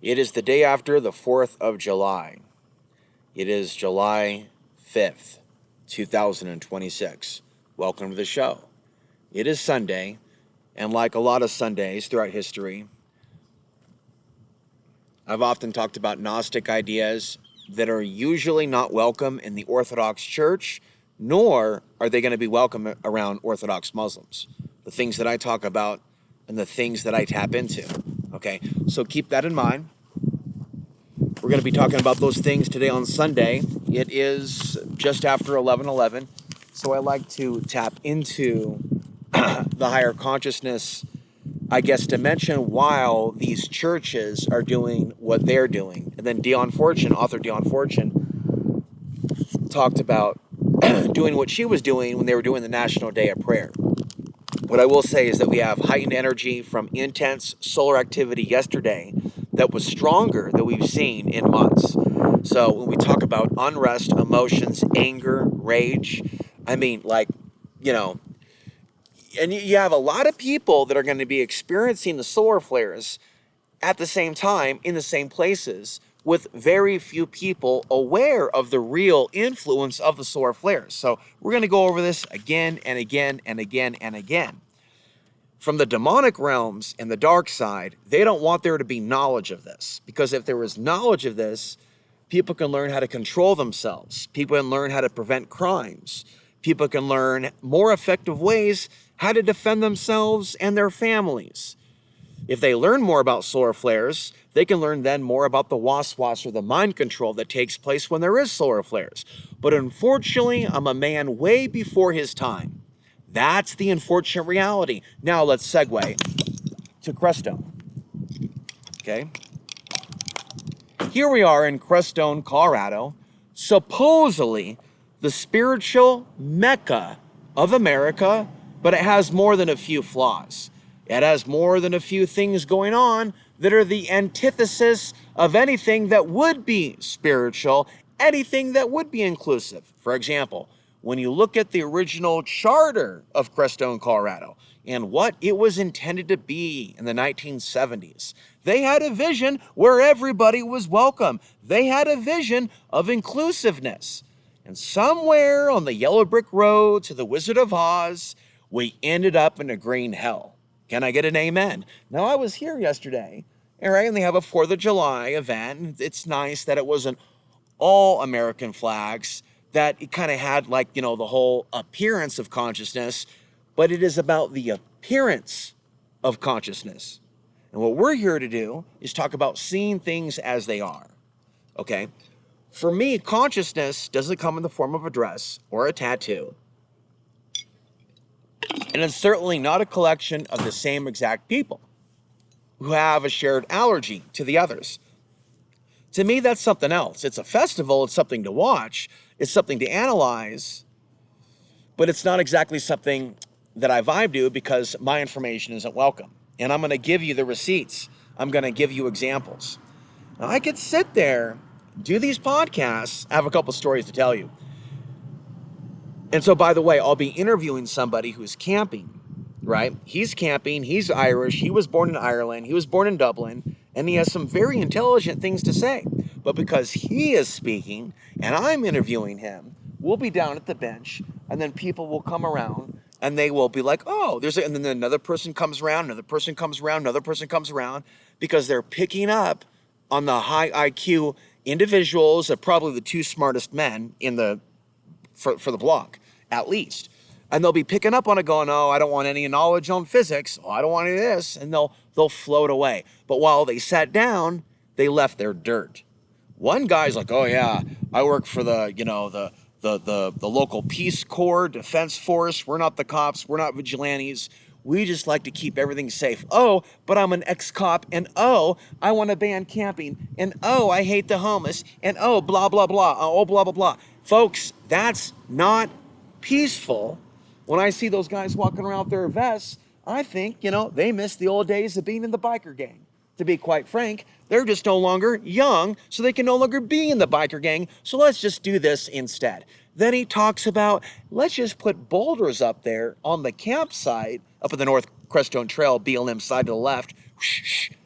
It is the day after the 4th of July. It is July 5th, 2026. Welcome to the show. It is Sunday, and like a lot of Sundays throughout history, I've often talked about gnostic ideas that are usually not welcome in the Orthodox Church, nor are they going to be welcome around Orthodox Muslims. The things that I talk about and the things that I tap into. Okay, so keep that in mind. We're going to be talking about those things today on Sunday. It is just after 11:11, so I like to tap into the higher consciousness, I guess, dimension while these churches are doing what they're doing. And then author Dion Fortune, talked about doing what she was doing when they were doing the National Day of Prayer. What I will say is that we have heightened energy from intense solar activity yesterday that was stronger than we've seen in months. So when we talk about unrest, emotions, anger, rage, I mean, and you have a lot of people that are going to be experiencing the solar flares at the same time in the same places, with very few people aware of the real influence of the solar flares. So we're going to go over this again and again and again and again. From the demonic realms and the dark side, they don't want there to be knowledge of this, because if there was knowledge of this, people can learn how to control themselves. People can learn how to prevent crimes. People can learn more effective ways how to defend themselves and their families. If they learn more about solar flares, they can learn then more about the waswas, or the mind control that takes place when there is solar flares. But unfortunately, I'm a man way before his time. That's the unfortunate reality. Now let's segue to Crestone. Okay? Here we are in Crestone, Colorado, supposedly the spiritual mecca of America, but it has more than a few flaws. It has more than a few things going on that are the antithesis of anything that would be spiritual, anything that would be inclusive. For example, when you look at the original charter of Crestone, Colorado, and what it was intended to be in the 1970s, they had a vision where everybody was welcome. They had a vision of inclusiveness. And somewhere on the yellow brick road to the Wizard of Oz, we ended up in a green hell. Can I get an amen? Now, I was here yesterday, all right, and they have a 4th of July event. And it's nice that it wasn't all American flags, that it kind of had the whole appearance of consciousness, but it is about the appearance of consciousness. And what we're here to do is talk about seeing things as they are, okay? For me, consciousness doesn't come in the form of a dress or a tattoo. And it's certainly not a collection of the same exact people who have a shared allergy to the others. To me, that's something else. It's a festival, it's something to watch, it's something to analyze, but it's not exactly something that I vibe to, because my information isn't welcome. And I'm going to give you the receipts. I'm going to give you examples. Now, I could sit there, do these podcasts, I have a couple stories to tell you. And so, by the way, I'll be interviewing somebody who's camping, right? He's camping, he's Irish, he was born in Ireland, he was born in Dublin, and he has some very intelligent things to say. But because he is speaking and I'm interviewing him, we'll be down at the bench, and then people will come around and they will be like, oh, and then another person comes around, another person comes around, another person comes around, because they're picking up on the high IQ individuals, of probably the two smartest men for the block, at least. And they'll be picking up on it, going, oh, I don't want any knowledge on physics. Oh, I don't want any of this. And they'll float away. But while they sat down, they left their dirt. One guy's like, oh yeah, I work for the local Peace Corps, Defense Force. We're not the cops. We're not vigilantes. We just like to keep everything safe. Oh, but I'm an ex-cop. And oh, I want to ban camping. And oh, I hate the homeless. And oh, blah, blah, blah. Oh, blah, blah, blah. Folks, that's not peaceful. When I see those guys walking around with their vests, I think, they miss the old days of being in the biker gang. To be quite frank, they're just no longer young, so they can no longer be in the biker gang. So let's just do this instead. Then he talks about, let's just put boulders up there on the campsite, up at the North Crestone Trail, BLM side to the left.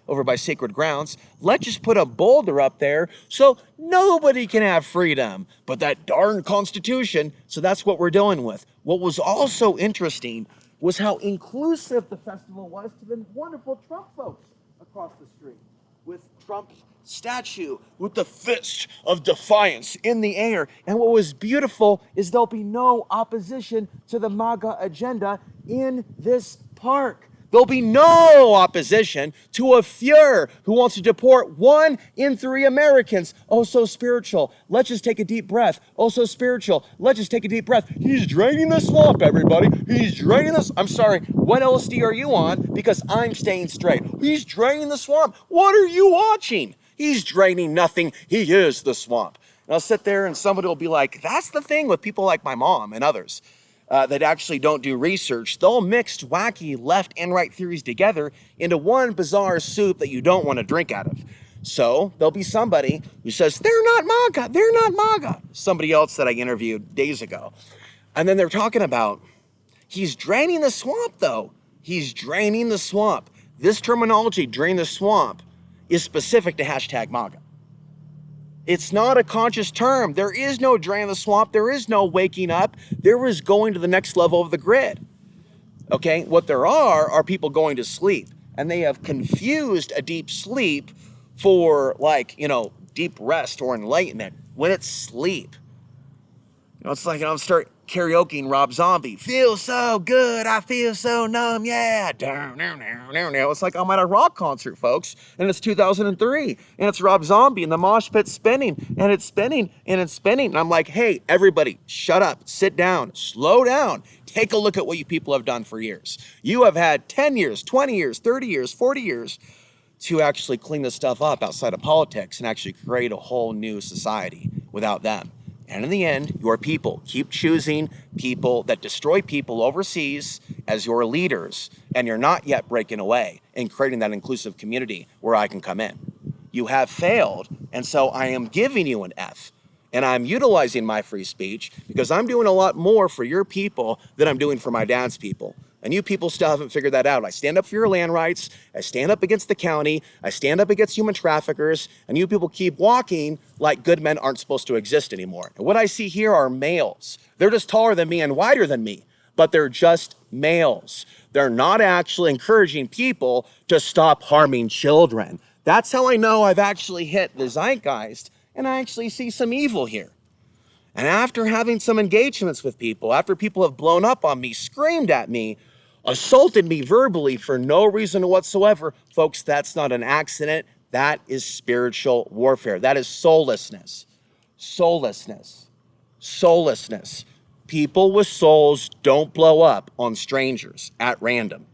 over by Sacred Grounds. Let's just put a boulder up there so nobody can have freedom but that darn Constitution. So that's what we're dealing with. What was also interesting was how inclusive the festival was to the wonderful Trump folks across the street, with Trump's statue with the fist of defiance in the air. And what was beautiful is there'll be no opposition to the MAGA agenda in this park. There'll be no opposition to a Fuhrer who wants to deport 1 in 3 Americans. Oh, so spiritual. Let's just take a deep breath. Oh, so spiritual. Let's just take a deep breath. He's draining the swamp, everybody. He's draining this. I'm sorry. What LSD are you on? Because I'm staying straight. He's draining the swamp. What are you watching? He's draining nothing. He is the swamp. And I'll sit there and somebody will be like, that's the thing with people like my mom and others. That actually don't do research. They'll mix wacky left and right theories together into one bizarre soup that you don't want to drink out of. So there'll be somebody who says, they're not MAGA, they're not MAGA. Somebody else that I interviewed days ago. And then they're talking about, he's draining the swamp though. He's draining the swamp. This terminology, drain the swamp, is specific to hashtag MAGA. It's not a conscious term. There is no drain the swamp. There is no waking up. There is going to the next level of the grid. Okay, what there are people going to sleep. And they have confused a deep sleep for deep rest or enlightenment when it's sleep. It's like, start karaokeing Rob Zombie. Feel so good, I feel so numb, yeah. It's like I'm at a rock concert, folks, and it's 2003, and it's Rob Zombie, and the mosh pit's spinning, and it's spinning, and it's spinning. And I'm like, hey, everybody, shut up, sit down, slow down. Take a look at what you people have done for years. You have had 10 years, 20 years, 30 years, 40 years to actually clean this stuff up outside of politics and actually create a whole new society without them. And in the end, your people keep choosing people that destroy people overseas as your leaders, and you're not yet breaking away and creating that inclusive community where I can come in. You have failed, and so I am giving you an F. And I'm utilizing my free speech because I'm doing a lot more for your people than I'm doing for my dad's people. And you people still haven't figured that out. I stand up for your land rights. I stand up against the county. I stand up against human traffickers. And you people keep walking like good men aren't supposed to exist anymore. And what I see here are males. They're just taller than me and wider than me, but they're just males. They're not actually encouraging people to stop harming children. That's how I know I've actually hit the zeitgeist and I actually see some evil here. And after having some engagements with people, after people have blown up on me, screamed at me, assaulted me verbally for no reason whatsoever, folks, that's not an accident. That is spiritual warfare. That is soullessness. Soullessness. Soullessness. People with souls don't blow up on strangers at random.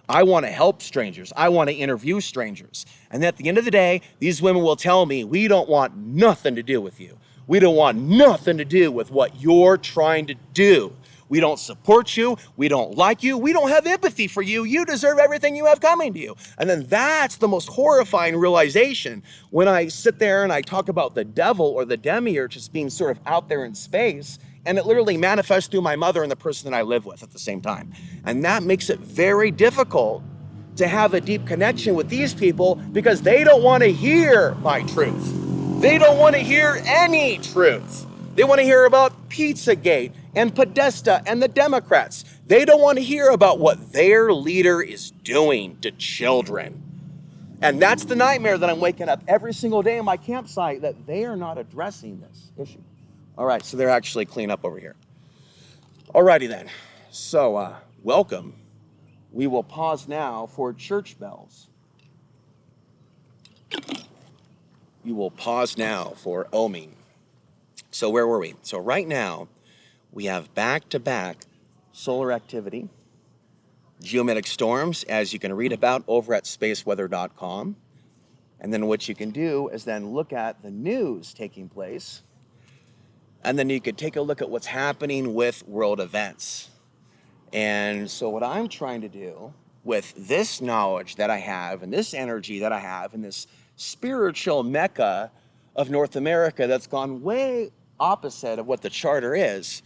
I want to help strangers. I want to interview strangers. And at the end of the day, these women will tell me, we don't want nothing to do with you. We don't want nothing to do with what you're trying to do. We don't support you. We don't like you. We don't have empathy for you. You deserve everything you have coming to you. And then that's the most horrifying realization when I sit there and I talk about the devil or the demiurge as being sort of out there in space, and it literally manifests through my mother and the person that I live with at the same time. And that makes it very difficult to have a deep connection with these people because they don't want to hear my truth. They don't want to hear any truth. They want to hear about Pizzagate and Podesta and the Democrats. They don't want to hear about what their leader is doing to children. And that's the nightmare that I'm waking up every single day in my campsite, that they are not addressing this issue. All right, so they're actually clean up over here. Alrighty then. So, welcome. We will pause now for church bells. You will pause now for oming. So where were we? So right now, we have back-to-back solar activity, geometric storms, as you can read about over at spaceweather.com. And then what you can do is then look at the news taking place, and then you could take a look at what's happening with world events. And so what I'm trying to do with this knowledge that I have and this energy that I have and this spiritual mecca of North America that's gone way opposite of what the charter is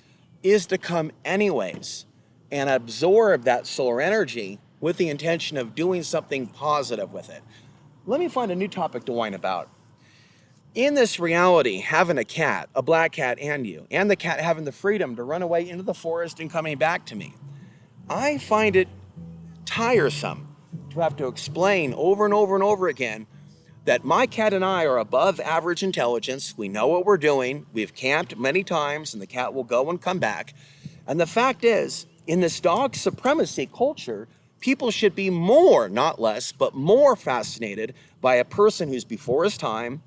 to come anyways and absorb that solar energy with the intention of doing something positive with it. let me find a new topic to whine about. In this reality, having a cat, a black cat, and you, and the cat having the freedom to run away into the forest and coming back to me, I find it tiresome to have to explain over and over and over again that my cat and I are above average intelligence. We know what we're doing. We've camped many times, and the cat will go and come back. And the fact is, in this dog supremacy culture, people should be more, not less, but more fascinated by a person who's before his time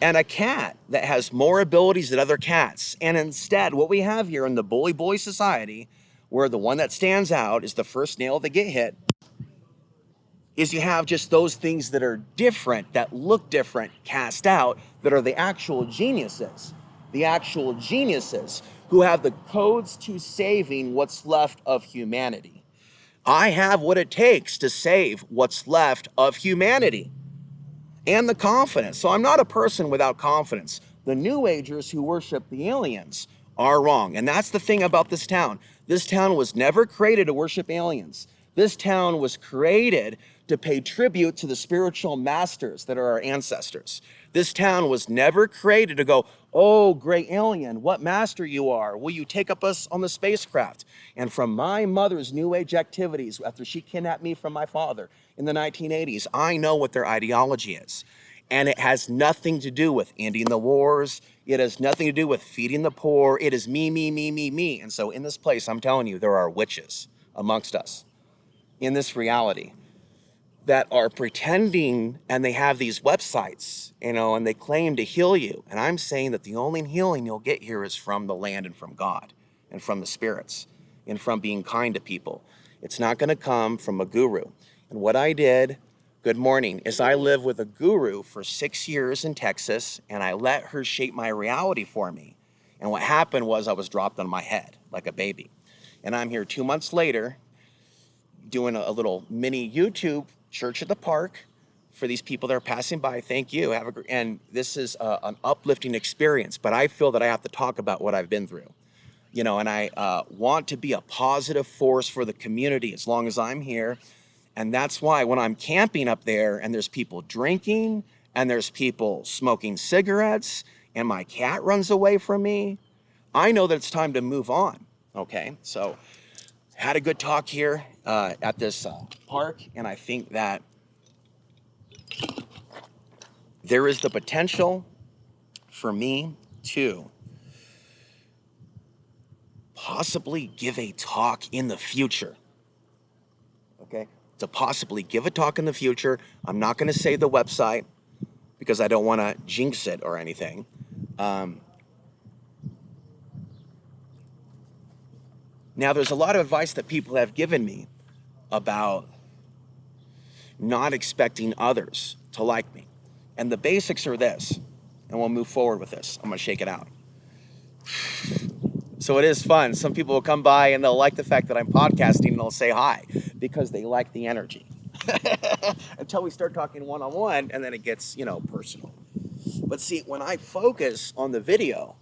and a cat that has more abilities than other cats. And instead, what we have here in the bully boy society, where the one that stands out is the first nail that get hit, is you have just those things that are different, that look different, cast out, that are the actual geniuses. The actual geniuses who have the codes to saving what's left of humanity. I have what it takes to save what's left of humanity and the confidence. So I'm not a person without confidence. The New Agers who worship the aliens are wrong. And that's the thing about this town. This town was never created to worship aliens. This town was created to pay tribute to the spiritual masters that are our ancestors. This town was never created to go, oh, great alien, what master you are. Will you take up us on the spacecraft? And from my mother's New Age activities, after she kidnapped me from my father in the 1980s, I know what their ideology is. And it has nothing to do with ending the wars. It has nothing to do with feeding the poor. It is me, me, me, me, me. And so in this place, I'm telling you, there are witches amongst us in this reality that are pretending, and they have these websites, and they claim to heal you. And I'm saying that the only healing you'll get here is from the land and from God and from the spirits and from being kind to people. It's not going to come from a guru. And what I did, good morning, is I lived with a guru for 6 years in Texas, and I let her shape my reality for me. And what happened was I was dropped on my head like a baby. And I'm here 2 months later doing a little mini YouTube church at the park for these people that are passing by. Thank you. And this is an uplifting experience, but I feel that I have to talk about what I've been through, and I want to be a positive force for the community as long as I'm here. And that's why when I'm camping up there and there's people drinking and there's people smoking cigarettes and my cat runs away from me, I know that it's time to move on. Okay. So had a good talk here at this park, and I think that there is the potential for me to possibly give a talk in the future. Okay? To possibly give a talk in the future. I'm not going to say the website because I don't want to jinx it or anything. Now, there's a lot of advice that people have given me about not expecting others to like me. And the basics are this, and we'll move forward with this. I'm going to shake it out. So it is fun. Some people will come by and they'll like the fact that I'm podcasting and they'll say hi because they like the energy. Until we start talking one-on-one, and then it gets, personal. But see, when I focus on the video,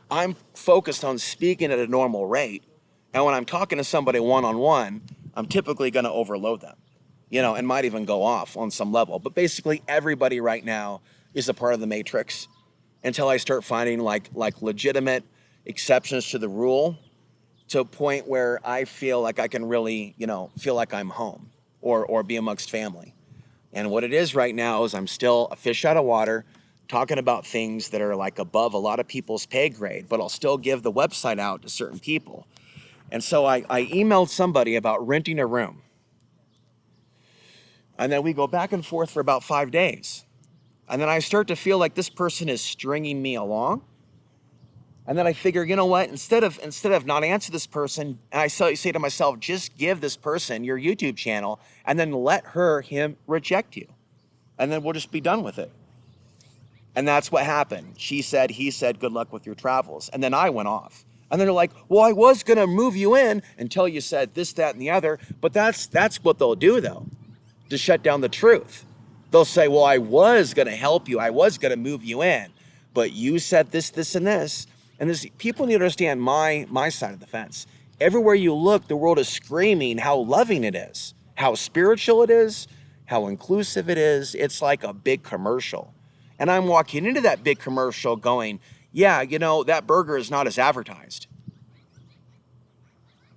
I'm focused on speaking at a normal rate. And when I'm talking to somebody one-on-one, I'm typically going to overload them, and might even go off on some level. But basically, everybody right now is a part of the matrix until I start finding like legitimate exceptions to the rule, to a point where I feel like I can really, feel like I'm home or be amongst family. And what it is right now is I'm still a fish out of water, talking about things that are like above a lot of people's pay grade, but I'll still give the website out to certain people. And so I emailed somebody about renting a room. And then we go back and forth for about 5 days. And then I start to feel like this person is stringing me along. And then I figure, you know what, instead of not answer this person, and I say to myself, just give this person your YouTube channel and then let him reject you. And then we'll just be done with it. And that's what happened. She said, he said, good luck with your travels. And then I went off. And then they're like, well, I was going to move you in until you said this, that, and the other. But that's what they'll do, though, to shut down the truth. They'll say, well, I was going to help you. I was going to move you in. But you said this, this, and this. And this, people need to understand my side of the fence. Everywhere you look, the world is screaming how loving it is, how spiritual it is, how inclusive it is. It's like a big commercial. And I'm walking into that big commercial going, yeah, you know, that burger is not as advertised.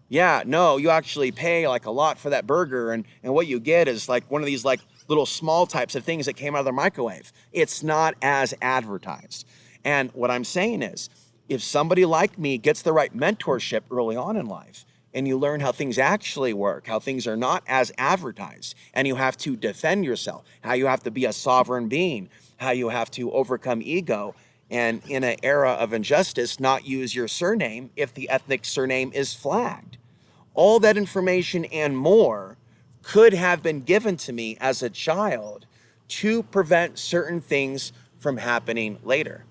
Yeah, no, you actually pay like a lot for that burger, and what you get is like one of these like little small types of things that came out of the microwave. It's not as advertised. And what I'm saying is, if somebody like me gets the right mentorship early on in life, and you learn how things actually work, how things are not as advertised, and you have to defend yourself, how you have to be a sovereign being, how you have to overcome ego, and in an era of injustice, not use your surname if the ethnic surname is flagged. All that information and more could have been given to me as a child to prevent certain things from happening later,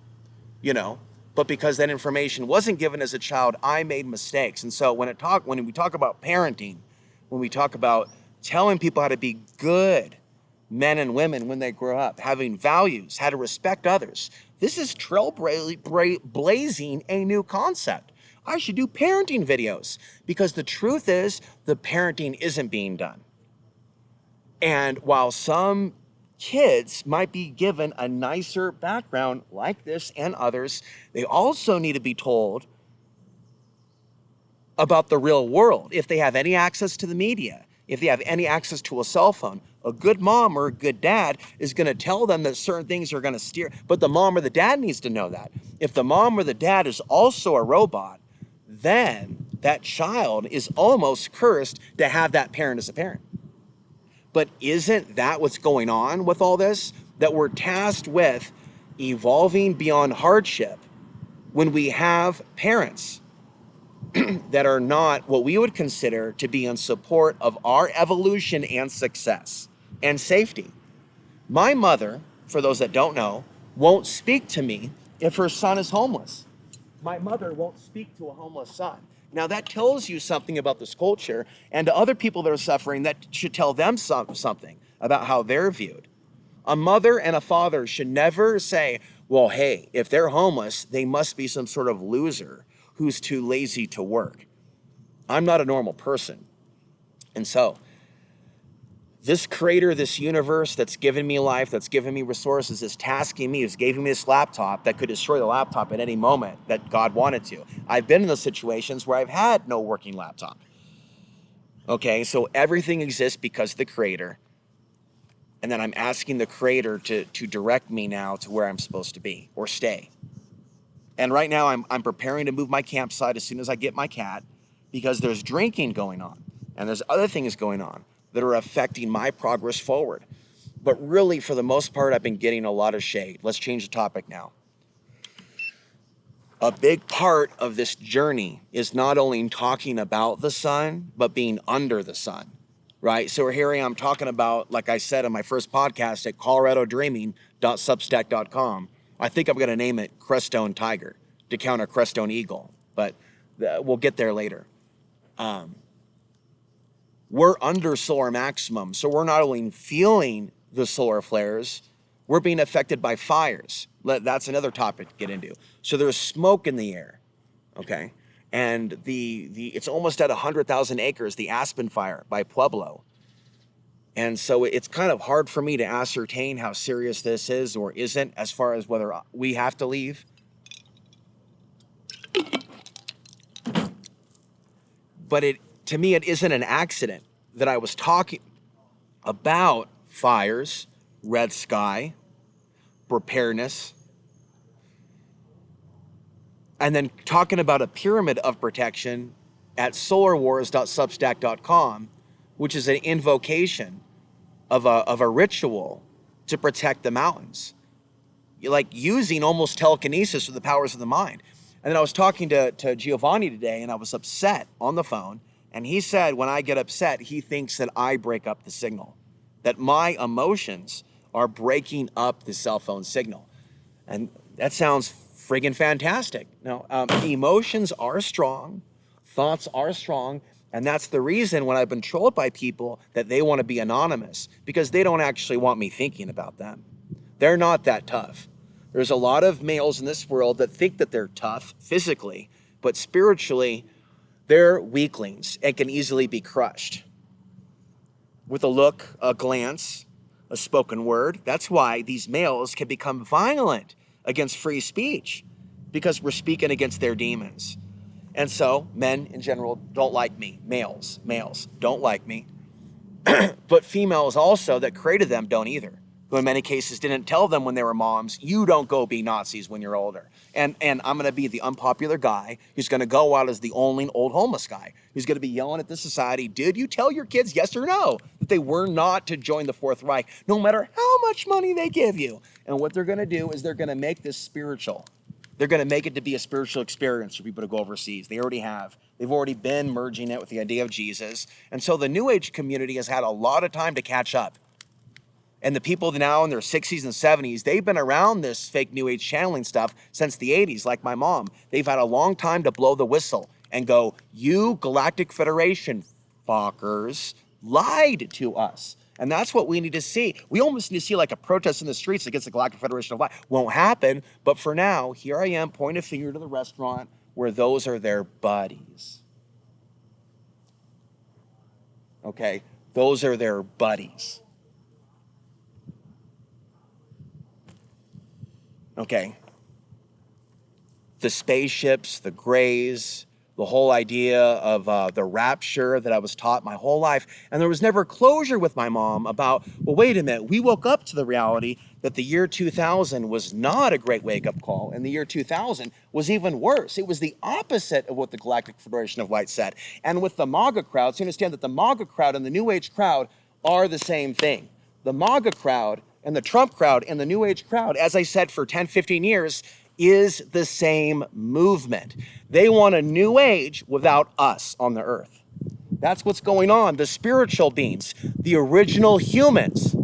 you know. But because that information wasn't given as a child, I made mistakes. And so when we talk about parenting, when we talk about telling people how to be good men and women when they grow up, having values, how to respect others, this is trailblazing a new concept. I should do parenting videos because the truth is the parenting isn't being done. And while some kids might be given a nicer background like this and others, they also need to be told about the real world. If they have any access to the media, if they have any access to a cell phone, a good mom or a good dad is going to tell them that certain things are going to steer, but the mom or the dad needs to know that. If the mom or the dad is also a robot, then that child is almost cursed to have that parent as a parent. But isn't that what's going on with all this? That we're tasked with evolving beyond hardship when we have parents that are not what we would consider to be in support of our evolution and success and safety. My mother, for those that don't know, won't speak to me if her son is homeless. My mother won't speak to a homeless son. Now that tells you something about this culture, and to other people that are suffering, that should tell them something about how they're viewed. A mother and a father should never say, well, hey, if they're homeless, they must be some sort of loser who's too lazy to work. I'm not a normal person. And so, this creator, this universe that's given me life, that's given me resources, is tasking me, is giving me this laptop that could destroy the laptop at any moment that God wanted to. I've been in those situations where I've had no working laptop. Okay, so everything exists because of the creator. And then I'm asking the creator to direct me now to where I'm supposed to be or stay. And right now I'm preparing to move my campsite as soon as I get my cat, because there's drinking going on and there's other things going on that are affecting my progress forward. But really, for the most part, I've been getting a lot of shade. Let's change the topic now. A big part of this journey is not only talking about the sun, but being under the sun, right? So here I am talking about, like I said in my first podcast at coloradodreaming.substack.com, I think I'm going to name it Crestone Tiger to counter Crestone Eagle, but we'll get there later. We're under solar maximum, so we're not only feeling the solar flares, we're being affected by fires. That's another topic to get into. So there's smoke in the air, okay? And it's almost at 100,000 acres, the Aspen Fire by Pueblo. And so it's kind of hard for me to ascertain how serious this is or isn't as far as whether we have to leave. But to me, it isn't an accident that I was talking about fires, red sky, preparedness, and then talking about a pyramid of protection at solarwars.substack.com, which is an invocation of a ritual to protect the mountains. Like using almost telekinesis or the powers of the mind. And then I was talking to Giovanni today, and I was upset on the phone. And he said when I get upset, he thinks that I break up the signal, that my emotions are breaking up the cell phone signal. And that sounds friggin' fantastic. Now, emotions are strong, thoughts are strong, and that's the reason when I've been trolled by people that they want to be anonymous, because they don't actually want me thinking about them. They're not that tough. There's a lot of males in this world that think that they're tough physically, but spiritually, they're weaklings and can easily be crushed. With a look, a glance, a spoken word. That's why these males can become violent against free speech, because we're speaking against their demons. And so men in general don't like me. Males don't like me. But females also that created them don't either, who in many cases didn't tell them when they were moms, you don't go be Nazis when you're older. And I'm going to be the unpopular guy who's going to go out as the only old homeless guy who's going to be yelling at the society, did you tell your kids yes or no that they were not to join the Fourth Reich, no matter how much money they give you? And what they're going to do is they're going to make this spiritual. They're going to make it to be a spiritual experience for people to go overseas. They already have. They've already been merging it with the idea of Jesus. And so the New Age community has had a lot of time to catch up. And the people now in their 60s and 70s, they've been around this fake New Age channeling stuff since the 80s, like my mom. They've had a long time to blow the whistle and go, you Galactic Federation fuckers lied to us. And that's what we need to see. We almost need to see like a protest in the streets against the Galactic Federation of Light. Won't happen, but for now, here I am, point a finger to the restaurant where those are their buddies. Okay? Those are their buddies. Okay? The spaceships, the grays, the whole idea of the rapture that I was taught my whole life. And there was never closure with my mom about, well, wait a minute, we woke up to the reality that the year 2000 was not a great wake-up call, and the year 2000 was even worse. It was the opposite of what the Galactic Federation of Light said. And with the MAGA crowds, you understand that the MAGA crowd and the New Age crowd are the same thing. The MAGA crowd and the Trump crowd and the New Age crowd, as I said for 10, 15 years, is the same movement. They want a new age without us on the earth. That's what's going on. The spiritual beings, the original humans.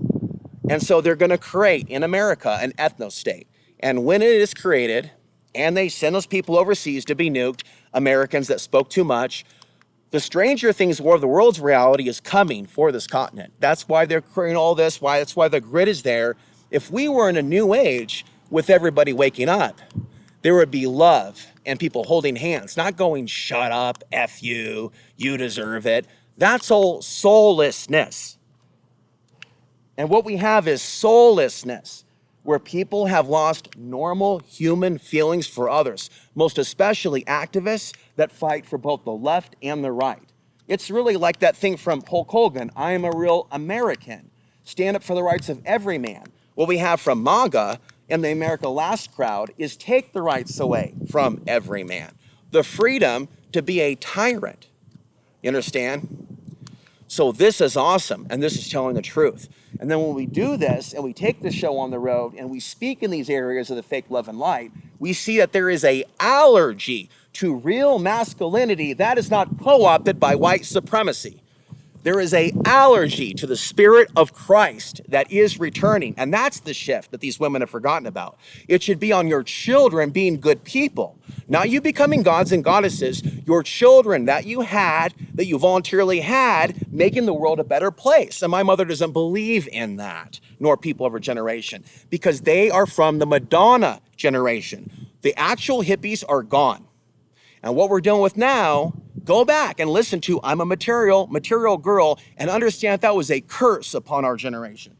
And so they're going to create in America an ethno-state. And when it is created, and they send those people overseas to be nuked, Americans that spoke too much, the Stranger Things War of the Worlds reality is coming for this continent. That's why they're creating all this, that's why the grid is there. If we were in a new age, with everybody waking up, there would be love and people holding hands, not going, shut up, F you, you deserve it. That's all soullessness. And what we have is soullessness, where people have lost normal human feelings for others, most especially activists that fight for both the left and the right. It's really like that thing from Hulk Hogan, I am a real American. Stand up for the rights of every man. What we have from MAGA and the America Last crowd is take the rights away from every man. The freedom to be a tyrant. You understand? So this is awesome, and this is telling the truth. And then when we do this, and we take the show on the road, and we speak in these areas of the fake love and light, we see that there is an allergy to real masculinity that is not co-opted by white supremacy. There is an allergy to the Spirit of Christ that is returning. And that's the shift that these women have forgotten about. It should be on your children being good people. Not you becoming gods and goddesses, your children that you voluntarily had, making the world a better place. And my mother doesn't believe in that, nor people of her generation, because they are from the Madonna generation. The actual hippies are gone. And what we're dealing with now, go back and listen to I'm a material girl, and understand that was a curse upon our generation.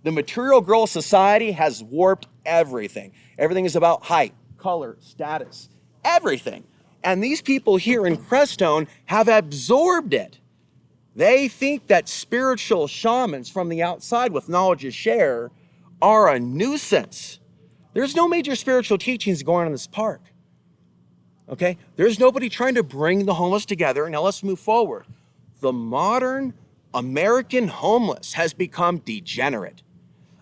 The material girl society has warped everything. Everything is about height, color, status, everything. And these people here in Crestone have absorbed it. They think that spiritual shamans from the outside with knowledge to share are a nuisance. There's no major spiritual teachings going on in this park. Okay, there's nobody trying to bring the homeless together. Now let's move forward. The modern American homeless has become degenerate.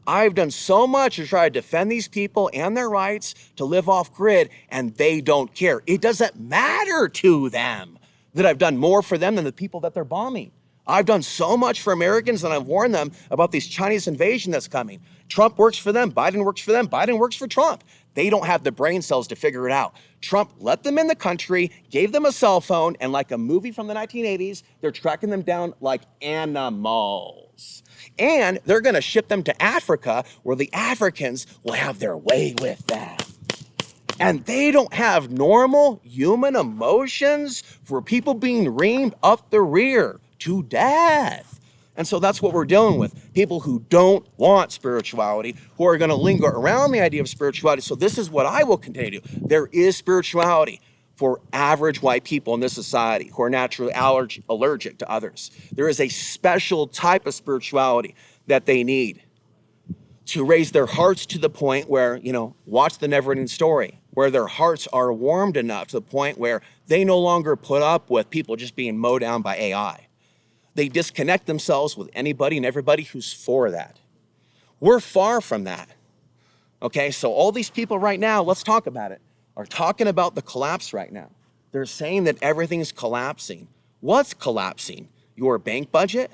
I've done so much to try to defend these people and their rights to live off grid, and they don't care. It doesn't matter to them that I've done more for them than the people that they're bombing. I've done so much for Americans, and I've warned them about this Chinese invasion that's coming. Trump works for them. Biden works for them. Biden works for Trump. They don't have the brain cells to figure it out. Trump let them in the country, gave them a cell phone, and like a movie from the 1980s, they're tracking them down like animals. And they're going to ship them to Africa, where the Africans will have their way with them. And they don't have normal human emotions for people being reamed up the rear to death. And so that's what we're dealing with. People who don't want spirituality, who are going to linger around the idea of spirituality. So this is what I will continue to do. There is spirituality for average white people in this society who are naturally allergic to others. There is a special type of spirituality that they need to raise their hearts to the point where, watch the never-ending story, where their hearts are warmed enough to the point where they no longer put up with people just being mowed down by AI. They disconnect themselves with anybody and everybody who's for that. We're far from that. Okay, so all these people right now, let's talk about it, are talking about the collapse right now. They're saying that everything's collapsing. What's collapsing? Your bank budget?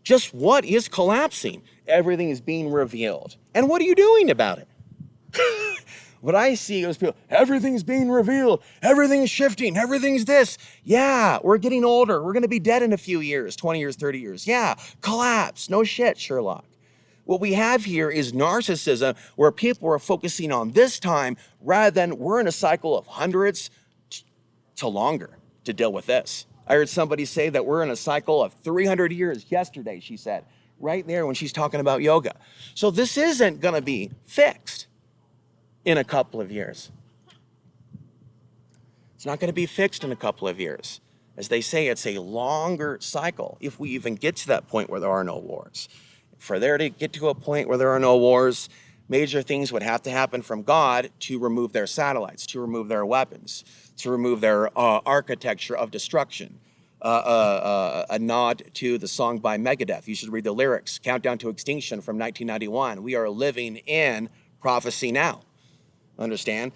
Just what is collapsing? Everything is being revealed. And what are you doing about it? What I see is people, everything's being revealed, everything's shifting, everything's this. Yeah, we're getting older. We're going to be dead in a few years, 20 years, 30 years. Yeah, collapse. No shit, Sherlock. What we have here is narcissism where people are focusing on this time rather than we're in a cycle of hundreds to longer to deal with this. I heard somebody say that we're in a cycle of 300 years yesterday, she said, right there when she's talking about yoga. So this isn't going to be fixed in a couple of years. It's not going to be fixed in a couple of years. As they say, it's a longer cycle if we even get to that point where there are no wars. For there to get to a point where there are no wars, major things would have to happen from God to remove their satellites, to remove their weapons, to remove their architecture of destruction. A nod to the song by Megadeth. You should read the lyrics. Countdown to Extinction from 1991. We are living in prophecy now. Understand?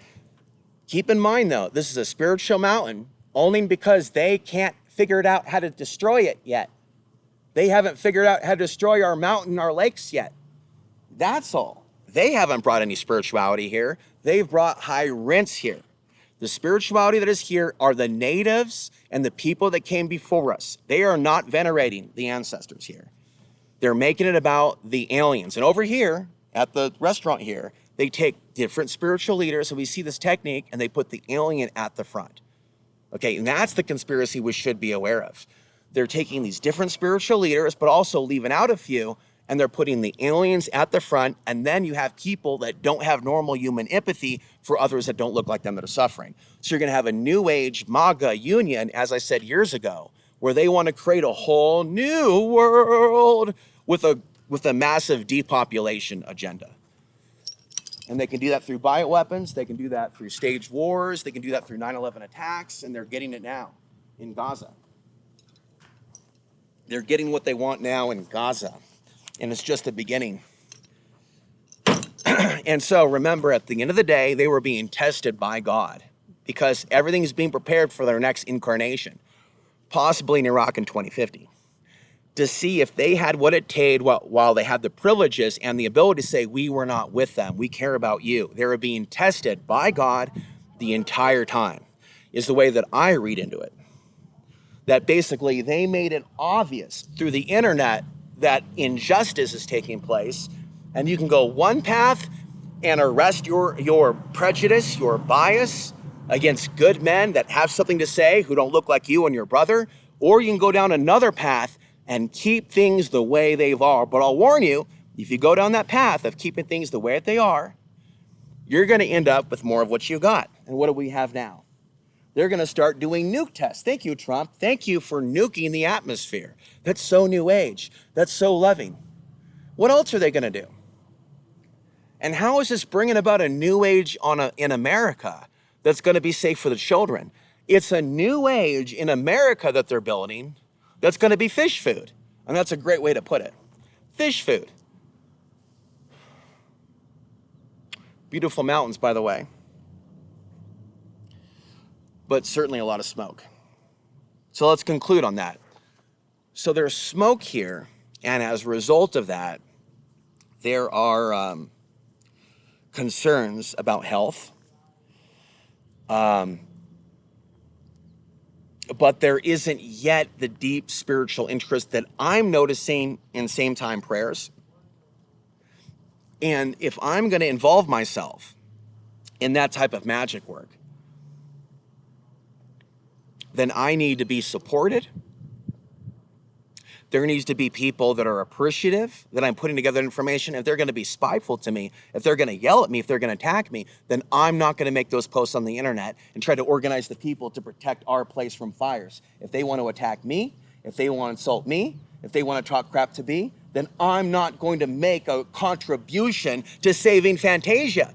Keep in mind, though, this is a spiritual mountain only because they can't figure it out how to destroy it yet. They haven't figured out how to destroy our mountain, our lakes yet. That's all. They haven't brought any spirituality here. They've brought high rents here. The spirituality that is here are the natives and the people that came before us. They are not venerating the ancestors here. They're making it about the aliens. And over here, at the restaurant here, they take different spiritual leaders, so we see this technique, and they put the alien at the front. Okay, and that's the conspiracy we should be aware of. They're taking these different spiritual leaders, but also leaving out a few, and they're putting the aliens at the front, and then you have people that don't have normal human empathy for others that don't look like them that are suffering. So you're going to have a new age MAGA union, as I said years ago, where they want to create a whole new world with a massive depopulation agenda. And they can do that through bioweapons, they can do that through staged wars, they can do that through 9/11 attacks, and they're getting it now in Gaza. They're getting what they want now in Gaza, and it's just the beginning. And so remember, at the end of the day, they were being tested by God because everything is being prepared for their next incarnation, possibly in Iraq in 2050. To see if they had what it takes while they had the privileges and the ability to say, we were not with them, we care about you. They were being tested by God the entire time, is the way that I read into it. That basically they made it obvious through the internet that injustice is taking place, and you can go one path and arrest your prejudice, your bias against good men that have something to say who don't look like you and your brother, or you can go down another path and keep things the way they are. But I'll warn you, if you go down that path of keeping things the way that they are, you're going to end up with more of what you got. And what do we have now? They're going to start doing nuke tests. Thank you, Trump. Thank you for nuking the atmosphere. That's so new age. That's so loving. What else are they going to do? And how is this bringing about a new age in America that's going to be safe for the children? It's a new age in America that they're building that's going to be fish food. And that's a great way to put it. Fish food. Beautiful mountains, by the way. But certainly a lot of smoke. So let's conclude on that. So there's smoke here, and as a result of that, there are concerns about health. But there isn't yet the deep spiritual interest that I'm noticing in same time prayers. And if I'm going to involve myself in that type of magic work, then I need to be supported There needs to be people that are appreciative that I'm putting together information. If they're going to be spiteful to me, if they're going to yell at me, if they're going to attack me, then I'm not going to make those posts on the internet and try to organize the people to protect our place from fires. If they want to attack me, if they want to insult me, if they want to talk crap to me, then I'm not going to make a contribution to saving Fantasia.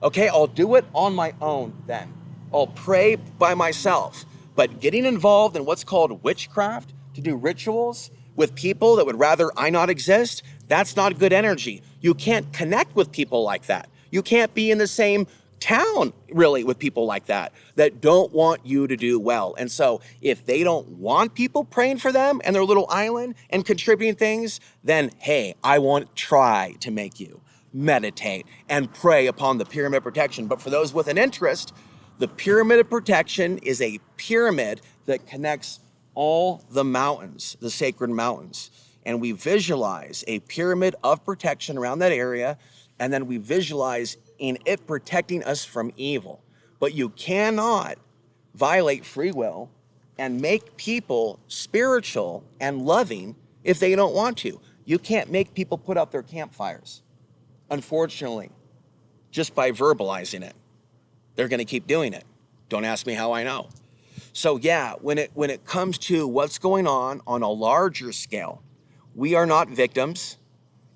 Okay, I'll do it on my own then. I'll pray by myself. But getting involved in what's called witchcraft to do rituals with people that would rather I not exist, that's not good energy. You can't connect with people like that. You can't be in the same town really with people like that don't want you to do well. And so if they don't want people praying for them and their little island and contributing things, then hey, I won't try to make you meditate and pray upon the pyramid protection. But for those with an interest, the pyramid of protection is a pyramid that connects all the mountains, the sacred mountains. And we visualize a pyramid of protection around that area, and then we visualize in it protecting us from evil. But you cannot violate free will and make people spiritual and loving if they don't want to. You can't make people put out their campfires, unfortunately, just by verbalizing it. They're going to keep doing it. Don't ask me how I know. So yeah, when it comes to what's going on a larger scale, we are not victims.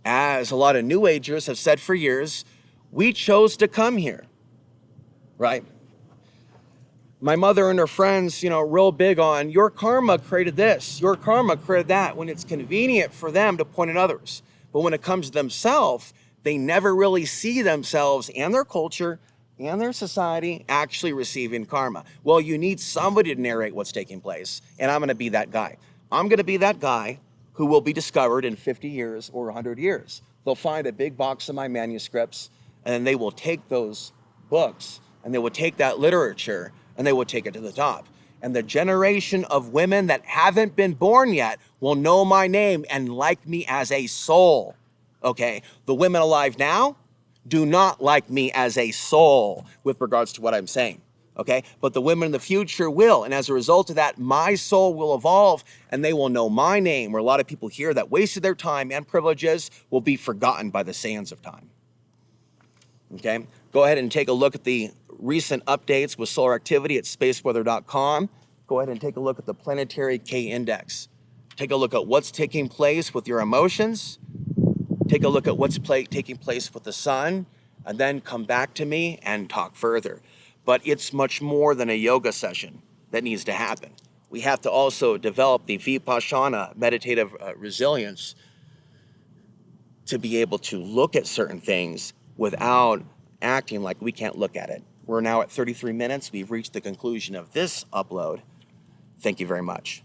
As a lot of New Agers have said for years, we chose to come here, right? My mother and her friends, real big on your karma created this, your karma created that, when it's convenient for them to point at others. But when it comes to themselves, they never really see themselves and their culture and their society actually receiving karma. Well, you need somebody to narrate what's taking place, and I'm going to be that guy. I'm going to be that guy who will be discovered in 50 years or 100 years. They'll find a big box of my manuscripts, and then they will take those books, and they will take that literature, and they will take it to the top. And the generation of women that haven't been born yet will know my name and like me as a soul, okay? The women alive now do not like me as a soul with regards to what I'm saying, okay? But the women in the future will, and as a result of that, my soul will evolve, and they will know my name, where a lot of people here that wasted their time and privileges will be forgotten by the sands of time, okay? Go ahead and take a look at the recent updates with solar activity at spaceweather.com. Go ahead and take a look at the planetary K-index. Take a look at what's taking place with your emotions. Take a look at what's taking place with the sun, and then come back to me and talk further. But it's much more than a yoga session that needs to happen. We have to also develop the vipassana, meditative resilience, to be able to look at certain things without acting like we can't look at it. We're now at 33 minutes. We've reached the conclusion of this upload. Thank you very much.